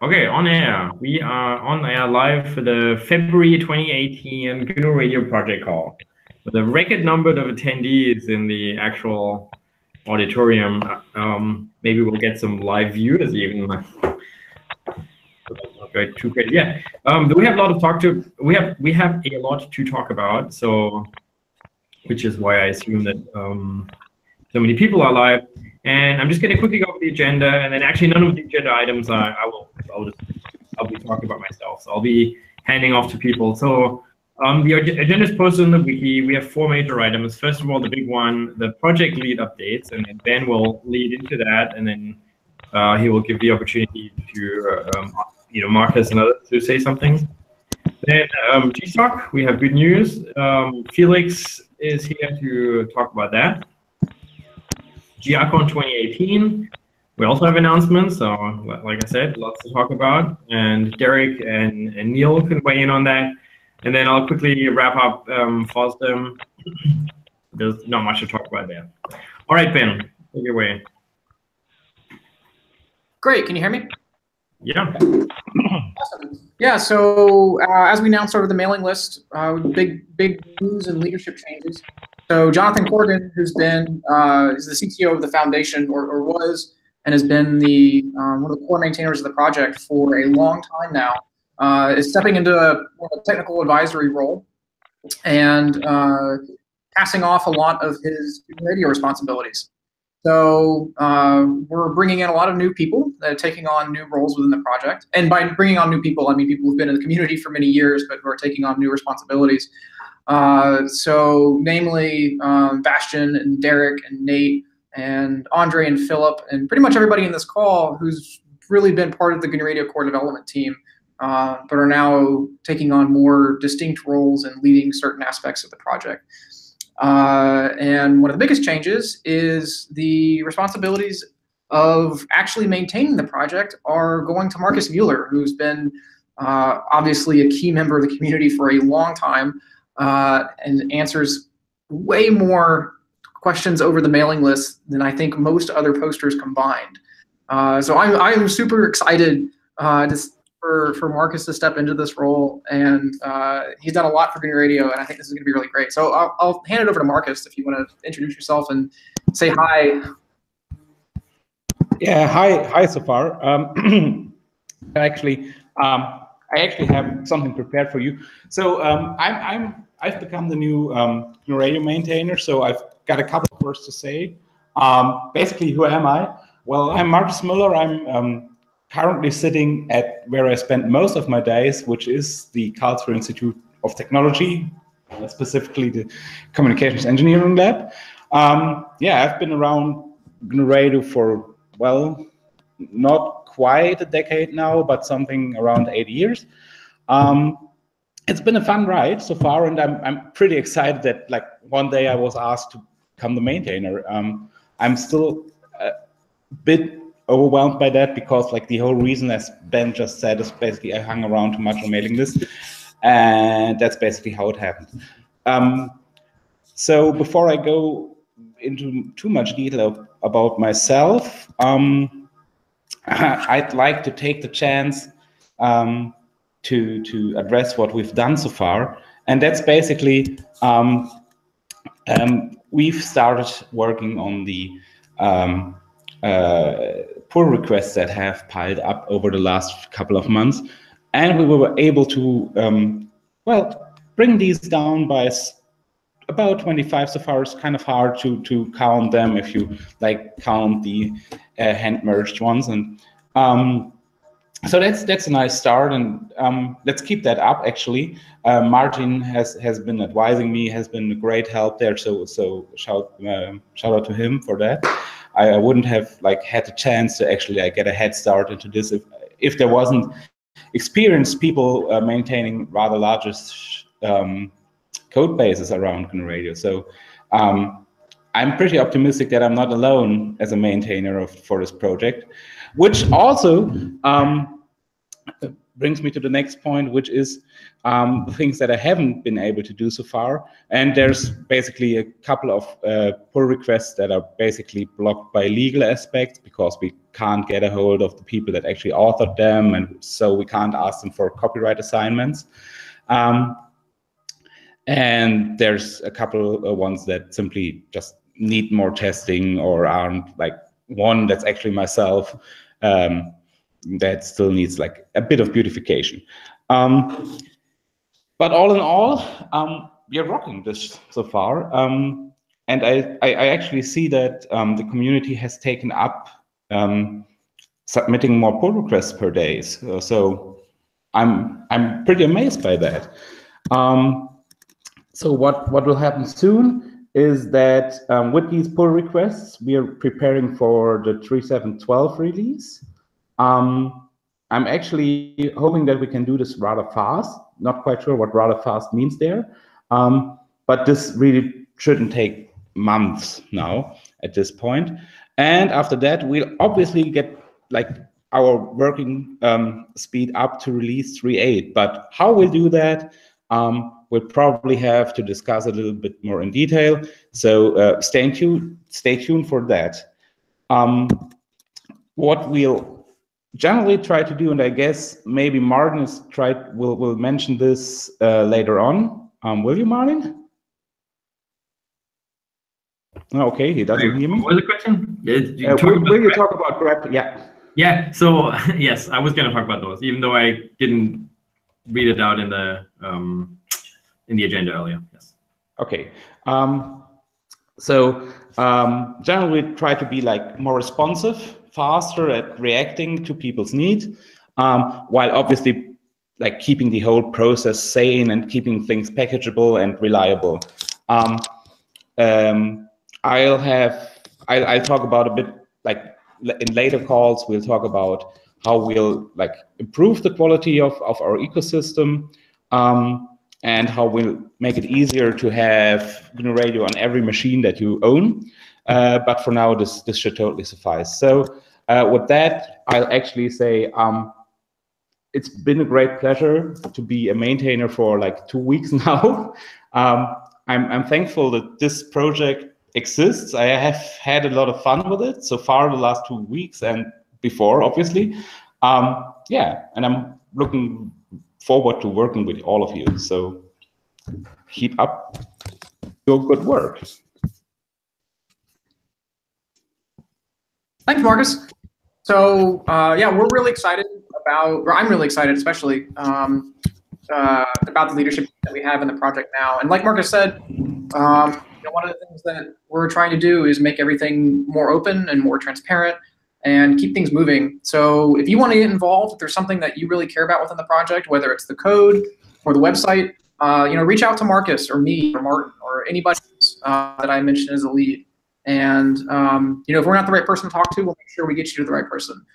Okay, on air. We are on air live for the February 2018 GNU Radio project call. With a record number of attendees in the actual auditorium. Maybe we'll get some live viewers even. Not going too crazy. Yeah. But we have a lot of talk to. We have a lot to talk about. So, which is why I assume that so many people are live. And I'm just going to quickly go over the agenda, and then actually none of the agenda items I'll be talking about myself. So I'll be handing off to people. So the agenda is posted on the wiki. We have 4 major items. First of all, the big one, the project lead updates, and then Ben will lead into that, and then he will give the opportunity to Marcus and others to say something. Then GSOC, we have good news. Felix is here to talk about that. GRCon 2018, we also have announcements. So, like I said, lots to talk about. And Derek and Neil can weigh in on that. And then I'll quickly wrap up FOSDEM. There's not much to talk about there. All right, Ben, take it away. Great. Can you hear me? Yeah. Awesome. Yeah. So as we announced over the mailing list, big news and leadership changes. So Jonathan Corrigan, who's been is the CTO of the foundation, or was, and has been the one of the core maintainers of the project for a long time now, is stepping into a technical advisory role and passing off a lot of his radio responsibilities. So we're bringing in a lot of new people that are taking on new roles within the project. And by bringing on new people, I mean people who've been in the community for many years, but who are taking on new responsibilities. So namely Bastian and Derek and Nate and Andre and Philip and pretty much everybody in this call who's really been part of the GNU Radio core development team, but are now taking on more distinct roles and leading certain aspects of the project. And one of the biggest changes is the responsibilities of actually maintaining the project are going to Marcus Mueller, who's been obviously a key member of the community for a long time and answers way more questions over the mailing list than I think most other posters combined. So I'm super excited for Marcus to step into this role, and he's done a lot for GNU Radio, and I think this is going to be really great. So I'll hand it over to Marcus if you want to introduce yourself and say hi. Yeah, hi so far. I actually have something prepared for you. So I've become the new GNU Radio maintainer, so I've got a couple of words to say. Basically, who am I? Well, I'm Marcus Müller. I'm currently sitting at where I spend most of my days, which is the Karlsruhe Institute of Technology, specifically the Communications Engineering Lab. Yeah, I've been around GNU Radio for, well, not quite a decade now, but something around 8 years. It's been a fun ride so far, and I'm pretty excited that like one day I was asked to become the maintainer. I'm still a bit overwhelmed by that because like the whole reason, as Ben just said, is basically I hung around too much on mailing list, and that's basically how it happened. So before I go into too much detail about myself, I'd like to take the chance to address what we've done so far, and that's basically we've started working on the pull requests that have piled up over the last couple of months, and we were able to well, bring these down by about 25 so far. It's kind of hard to count them if you like count the hand merged ones, and so that's a nice start, and let's keep that up. Actually, Martin has been advising me, has been a great help there, so shout out to him for that. I wouldn't have like had the chance to actually like, get a head start into this if there wasn't experienced people maintaining rather large code bases around GNU Radio. So I'm pretty optimistic that I'm not alone as a maintainer for this project, which also brings me to the next point, which is the things that I haven't been able to do so far. And there's basically a couple of pull requests that are basically blocked by legal aspects because we can't get a hold of the people that actually authored them, and so we can't ask them for copyright assignments. And there's a couple of ones that simply just need more testing or aren't, like one that's actually myself, that still needs like a bit of beautification. But all in all, we are rocking this so far. And I actually see that the community has taken up submitting more pull requests per day. So I'm pretty amazed by that. So what will happen soon is that with these pull requests, we are preparing for the 3.7.12 release. I'm actually hoping that we can do this rather fast. Not quite sure what rather fast means there, but this really shouldn't take months now at this point. And after that, we'll obviously get like our working speed up to release 3.8. But how we'll do that, we'll probably have to discuss a little bit more in detail. So stay tuned for that. What we'll generally try to do, and I guess maybe Martin will mention this later on. Will you, Martin? Okay, he doesn't hear me. What was the question? Will you talk about grep? Yeah. Yeah. So yes, I was going to talk about those, even though I didn't read it out in the agenda earlier. Yes. Okay. So generally try to be like more responsive, faster at reacting to people's needs, while obviously like keeping the whole process sane and keeping things packageable and reliable. I'll talk about a bit, like in later calls, we'll talk about how we'll like improve the quality of our ecosystem, and how we'll make it easier to have GNU Radio on every machine that you own. But for now, this should totally suffice. So with that, I'll actually say it's been a great pleasure to be a maintainer for like 2 weeks now. I'm thankful that this project exists. I have had a lot of fun with it so far the last 2 weeks and before, obviously. Yeah, and I'm looking forward to working with all of you. So keep up your good work. Thanks, Marcus. So yeah, we're really excited about, or I'm really excited especially, about the leadership that we have in the project now. And like Marcus said, one of the things that we're trying to do is make everything more open and more transparent and keep things moving. So if you want to get involved, if there's something that you really care about within the project, whether it's the code or the website, reach out to Marcus or me or Martin or anybody else that I mentioned as a lead. And if we're not the right person to talk to, we'll make sure we get you to the right person.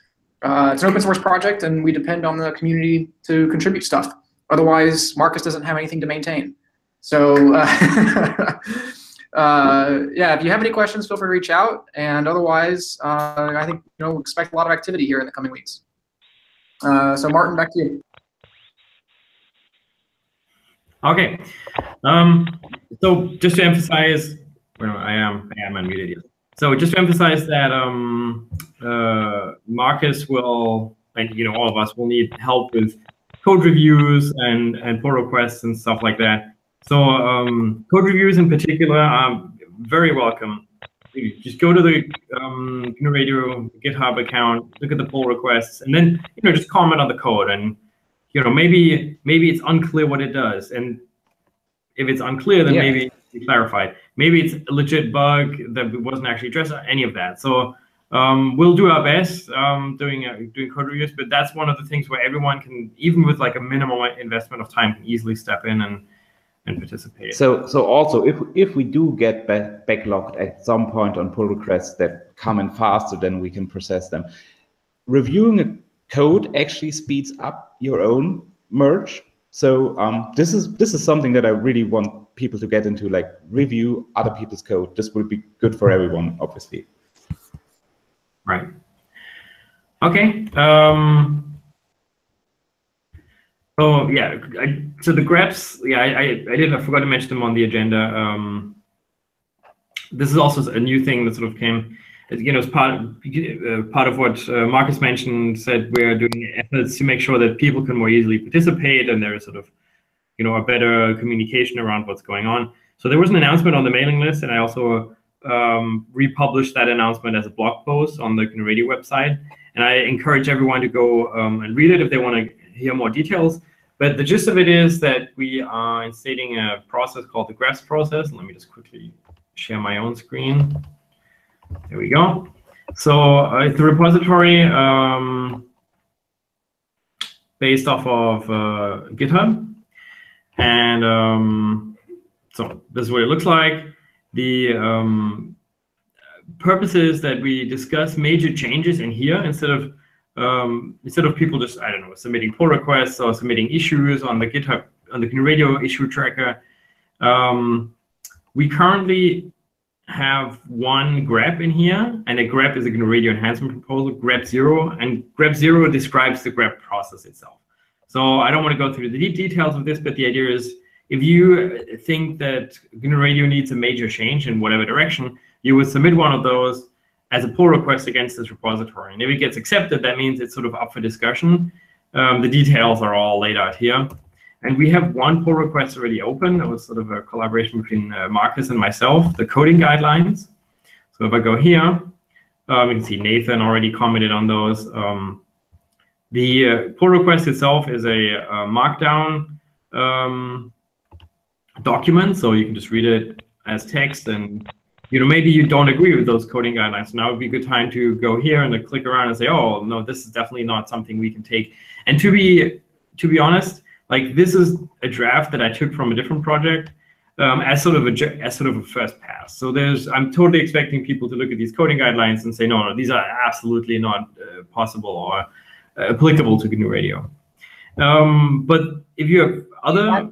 It's an open source project, and we depend on the community to contribute stuff. Otherwise, Marcus doesn't have anything to maintain. So yeah, if you have any questions, feel free to reach out. And otherwise, I think expect a lot of activity here in the coming weeks. So Martin, back to you. Okay. So just to emphasize, I am unmuted here. So just to emphasize that Marcus will, and all of us will need help with code reviews and pull requests and stuff like that. So code reviews in particular are very welcome. You just go to the GNU Radio GitHub account, look at the pull requests, and then just comment on the code. And maybe it's unclear what it does, and if it's unclear, then maybe you clarify it. Maybe it's a legit bug that wasn't actually addressed, any of that. So we'll do our best doing code reviews, but that's one of the things where everyone can, even with like a minimal investment of time, can easily step in and participate. So also, if we do get backlogged at some point on pull requests that come in faster than we can process them, reviewing a code actually speeds up your own merge. So this is something that I really want people to get into, like review other people's code. This will be good for everyone, obviously. Right. Okay. Oh yeah, so the grabs, yeah, I forgot to mention them on the agenda. This is also a new thing that sort of came, you know, as part of what Marcus mentioned. Said we're doing efforts to make sure that people can more easily participate, and there is sort of, you know, a better communication around what's going on. So there was an announcement on the mailing list, and I also republished that announcement as a blog post on the GNU Radio website. And I encourage everyone to go and read it if they want to hear more details. But the gist of it is that we are instating a process called the grabs process. Let me just quickly share my own screen. There we go. So it's a repository based off of GitHub. And so this is what it looks like. The purpose is that we discuss major changes in here instead of people just, I don't know, submitting pull requests or submitting issues on the GitHub, on the GNU Radio issue tracker. We currently have one grep in here, and a grep is a GNU Radio enhancement proposal, grep 0, and grep 0 describes the grep process itself. So I don't want to go through the deep details of this, but the idea is if you think that GNU Radio needs a major change in whatever direction, you would submit one of those as a pull request against this repository. And if it gets accepted, that means it's sort of up for discussion. The details are all laid out here. And we have one pull request already open. It was sort of a collaboration between Marcus and myself, the coding guidelines. So if I go here, you can see Nathan already commented on those. The pull request itself is a markdown document, so you can just read it as text. And you know, maybe you don't agree with those coding guidelines. Now would be a good time to go here and click around and say, oh no, this is definitely not something we can take. And to be honest, like this is a draft that I took from a different project as sort of a first pass. So I'm totally expecting people to look at these coding guidelines and say, no, these are absolutely not possible or applicable to GNU Radio. But if you have other,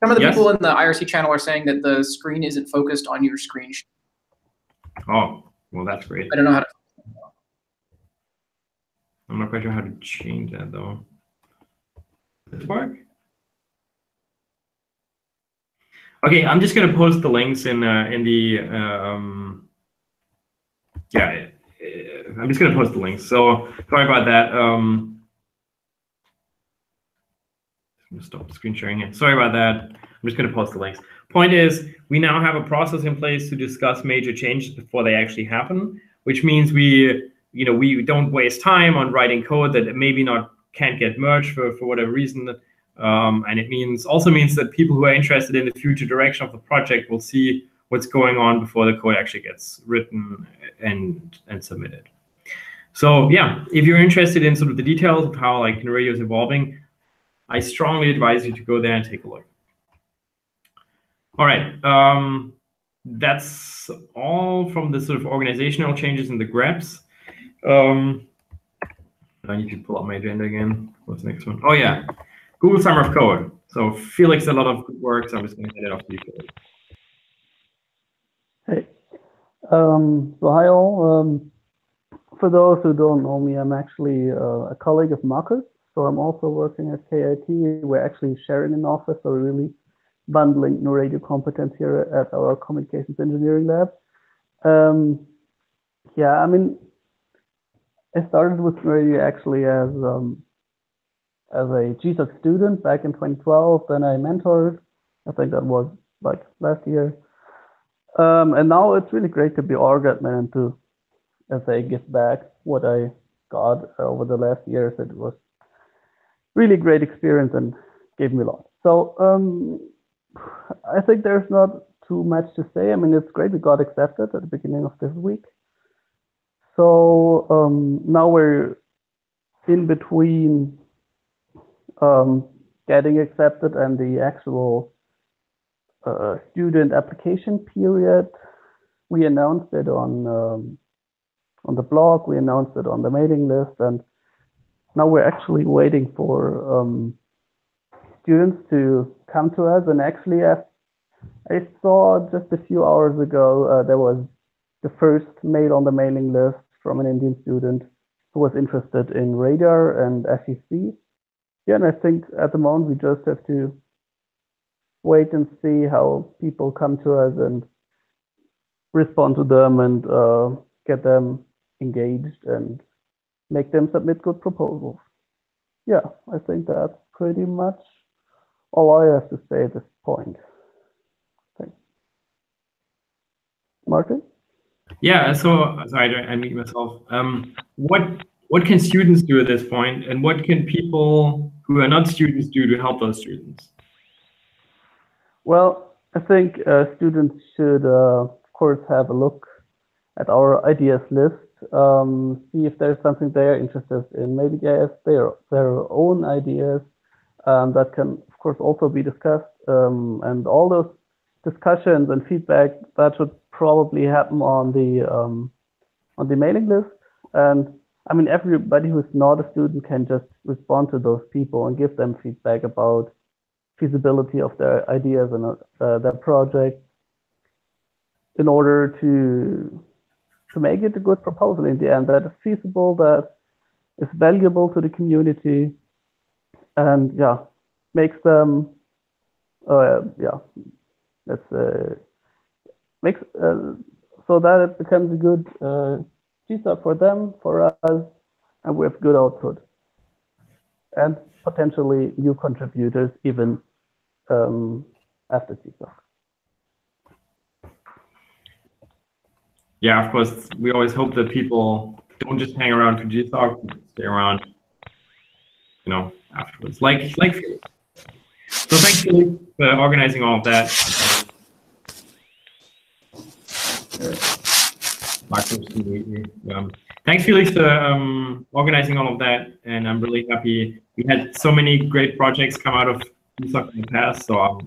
some of the people in the IRC channel are saying that the screen isn't focused on your screen. Oh, well, that's great. I don't know how to. I'm not quite sure how to change that though. Does this work? Okay, I'm just going to post the links in the yeah. I'm just going to post the links. So sorry about that. I'm going to stop screen sharing here. Sorry about that. I'm just going to post the links. Point is, we now have a process in place to discuss major changes before they actually happen, which means we don't waste time on writing code that maybe can't get merged for whatever reason. And it also means that people who are interested in the future direction of the project will see what's going on before the code actually gets written and submitted. So yeah, if you're interested in sort of the details of how like GNU Radio is evolving, I strongly advise you to go there and take a look. All right, that's all from the sort of organizational changes in the grabs. I need to pull up my agenda again. What's the next one? Oh yeah, Google Summer of Code. So Felix did a lot of good work, so I'm just going to hand it off to you, Felix. Hey, so hi all. For those who don't know me, I'm actually a colleague of Marcus. So I'm also working at KIT. We're actually sharing an office, so we're really bundling GNU Radio competence here at our communications engineering lab. Yeah, I mean, I started with GNU Radio actually as a GSOC student back in 2012. Then I mentored. I think that was like last year. And now it's really great to be org admin and to, as I give back what I got over the last years. It was really great experience and gave me a lot. So I think there's not too much to say. I mean, it's great we got accepted at the beginning of this week. So now we're in between getting accepted and the actual student application period. We announced it on the blog, we announced it on the mailing list, and now we're actually waiting for students to come to us. And actually, I saw just a few hours ago, there was the first mail on the mailing list from an Indian student who was interested in radar and FEC. yeah, and I think at the moment we just have to wait and see how people come to us and respond to them and get them engaged and make them submit good proposals. Yeah, I think that's pretty much all I have to say at this point. Thanks. Martin? Yeah, so sorry, I mute myself. What can students do at this point, and what can people who are not students do to help those students? Well, I think students should, of course, have a look at our ideas list, see if there's something they're interested in. Maybe they have their own ideas that can, of course, also be discussed. And all those discussions and feedback that should probably happen on the mailing list. And I mean, everybody who's not a student can just respond to those people and give them feedback about feasibility of their ideas and their project in order to make it a good proposal in the end that is feasible, that is valuable to the community, and yeah, makes them makes so that it becomes a good GSAP for them, for us, and we have good output and potentially new contributors even after GSAP. Yeah, of course, we always hope that people don't just hang around to GSOC, stay around, you know, afterwards. Like Felix. So thanks, Felix, for organizing all of that. Thanks, Felix, for organizing all of that, and I'm really happy. We had so many great projects come out of GSOC in the past, so I'm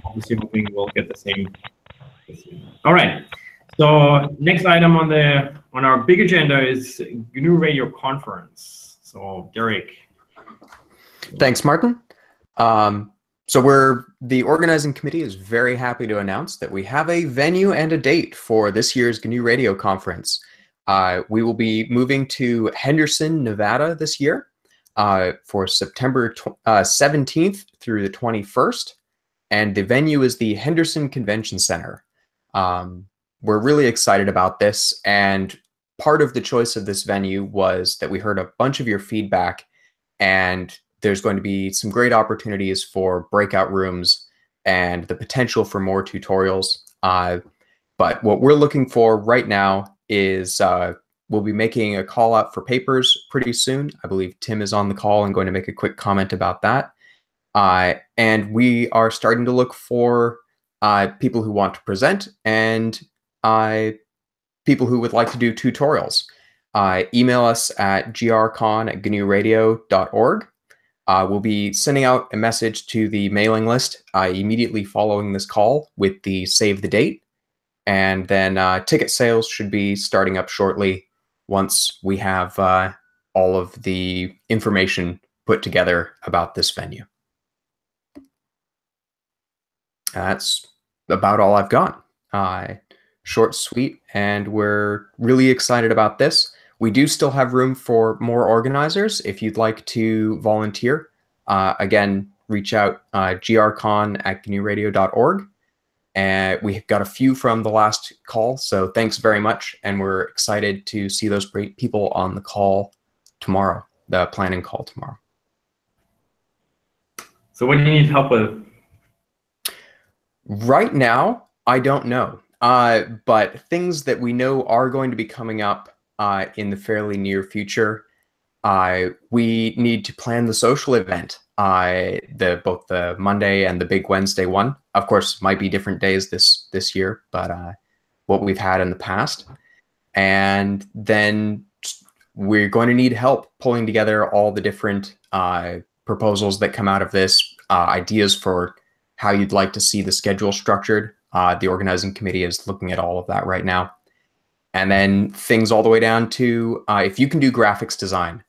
obviously hoping we'll get the same this year. All right. So next item on our big agenda is GNU Radio Conference. So Derek. Thanks, Martin. So the organizing committee is very happy to announce that we have a venue and a date for this year's GNU Radio Conference. We will be moving to Henderson, Nevada this year for September 17th through the 21st. And the venue is the Henderson Convention Center. We're really excited about this, and part of the choice of this venue was that we heard a bunch of your feedback, and there's going to be some great opportunities for breakout rooms and the potential for more tutorials. But what we're looking for right now is we'll be making a call out for papers pretty soon. I believe Tim is on the call and going to make a quick comment about that. And we are starting to look for people who want to present and people who would like to do tutorials. Email us at grcon@gnuradio.org. We'll be sending out a message to the mailing list immediately following this call with the save the date. And then ticket sales should be starting up shortly once we have all of the information put together about this venue. That's about all I've got. Short, sweet, and we're really excited about this. We do still have room for more organizers. If you'd like to volunteer, again, reach out grcon@gnuradio.org. And we've got a few from the last call, so thanks very much. And we're excited to see those great people on the call tomorrow, the planning call tomorrow. So what do you need help with? Right now, I don't know. But things that we know are going to be coming up in the fairly near future. We need to plan the social event, both the Monday and the big Wednesday one. Of course, might be different days this year, but what we've had in the past. And then we're going to need help pulling together all the different proposals that come out of this, ideas for how you'd like to see the schedule structured. The organizing committee is looking at all of that right now. And then things all the way down to if you can do graphics design,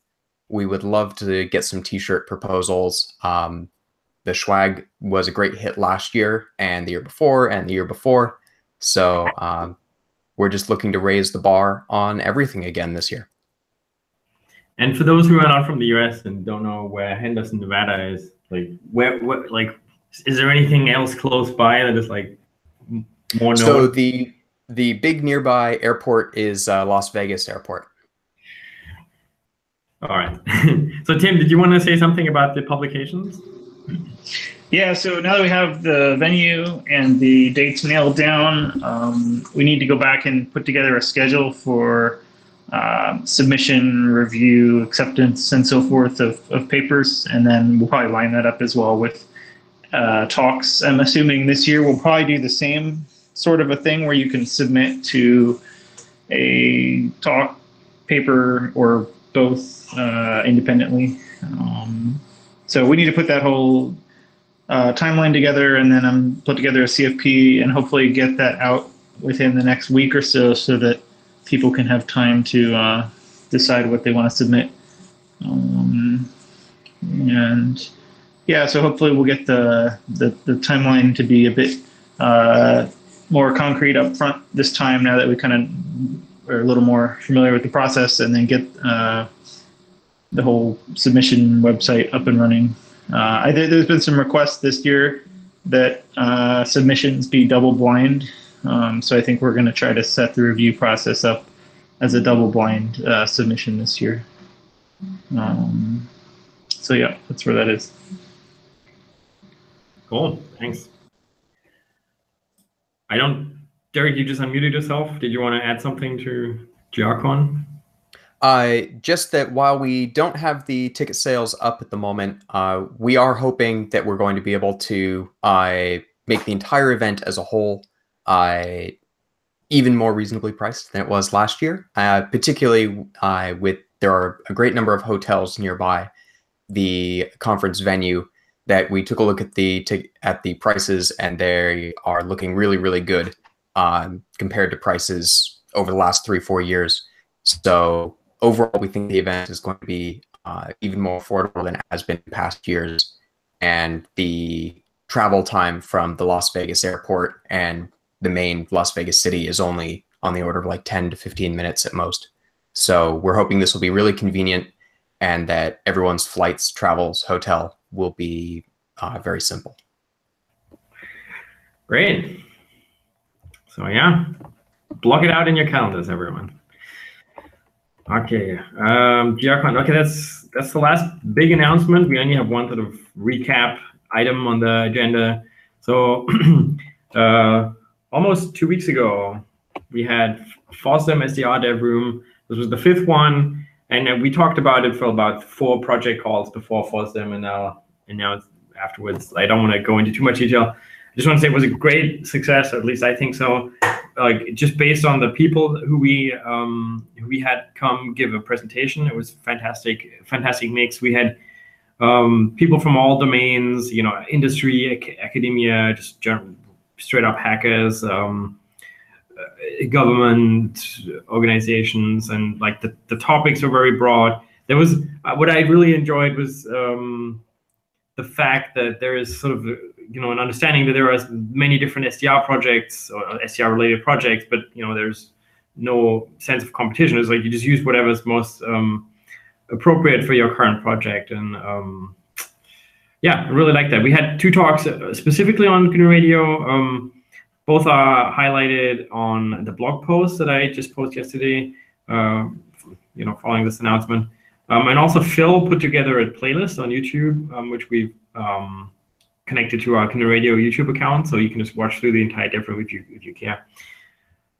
we would love to get some t-shirt proposals. The swag was a great hit last year and the year before and the year before. So we're just looking to raise the bar on everything again this year. And for those who are not from the US and don't know where Henderson, Nevada is, like like, is there anything else close by that is like more known? So the big nearby airport is Las Vegas Airport. All right. So Tim, did you want to say something about the publications? Yeah, so now that we have the venue and the dates nailed down, we need to go back and put together a schedule for submission, review, acceptance, and so forth of papers, and then we'll probably line that up as well with talks. I'm assuming this year we'll probably do the same sort of a thing where you can submit to a talk, paper, or both independently. So we need to put that whole timeline together, and then put together a CFP and hopefully get that out within the next week or so that people can have time to decide what they want to submit. And yeah, so hopefully we'll get the timeline to be a bit more concrete up front this time, now that we kind of are a little more familiar with the process, and then get the whole submission website up and running. There's been some requests this year that submissions be double blind. So I think we're going to try to set the review process up as a double blind submission this year. So yeah, that's where that is. Cool, thanks. Derek, you just unmuted yourself. Did you want to add something to GRCon? Just that while we don't have the ticket sales up at the moment, we are hoping that we're going to be able to make the entire event as a whole even more reasonably priced than it was last year, particularly there are a great number of hotels nearby the conference venue that we took a look at the prices, and they are looking really, really good compared to prices over the last 3-4 years. So overall, we think the event is going to be even more affordable than it has been in past years. And the travel time from the Las Vegas airport and the main Las Vegas city is only on the order of like 10 to 15 minutes at most. So we're hoping this will be really convenient, and that everyone's flights, travels, hotel will be very simple. Great. So yeah, block it out in your calendars, everyone. Okay, GRCon. Okay, that's the last big announcement. We only have one sort of recap item on the agenda. So almost 2 weeks ago, we had FOSDEM SDR Dev Room. This was the 5th one, and we talked about it for about 4 project calls before FOSDEM, and now it's afterwards. I don't want to go into too much detail. I just want to say it was a great success, or at least I think so. Like, just based on the people who we had come give a presentation, it was fantastic mix. We had people from all domains, industry, academia, just straight up hackers, government organizations, and like the topics were very broad. There was what I really enjoyed was the fact that there is sort of an understanding that there are many different SDR projects or SDR related projects, but there's no sense of competition. It's like you just use whatever's most appropriate for your current project, and yeah, I really like that. We had 2 talks specifically on GNU Radio. Both are highlighted on the blog post that I just posted yesterday, following this announcement. And also Phil put together a playlist on YouTube, which we've connected to our GNU Radio YouTube account, so you can just watch through the entire Dev Room if you care.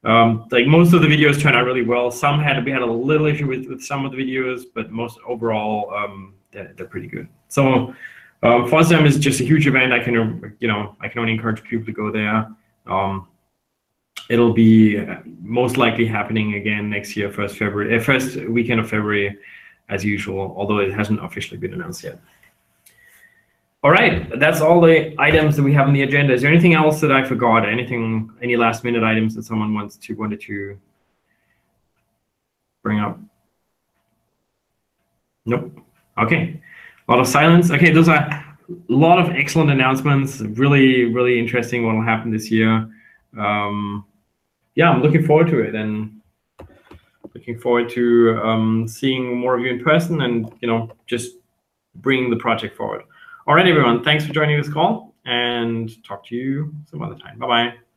Like, most of the videos turned out really well. We had a little issue with some of the videos, but most overall they're pretty good. So FOSDEM is just a huge event. I can only encourage people to go there. It'll be most likely happening again next year, first weekend of February, as usual, although it hasn't officially been announced yet. All right, that's all the items that we have on the agenda. Is there anything else that I forgot? Any last minute items that someone wanted to bring up? Nope. Okay, a lot of silence. Okay, those are a lot of excellent announcements. Really, really interesting what will happen this year. Yeah, I'm looking forward to it. And looking forward to seeing more of you in person and, just bringing the project forward. All right, everyone. Thanks for joining this call, and talk to you some other time. Bye-bye.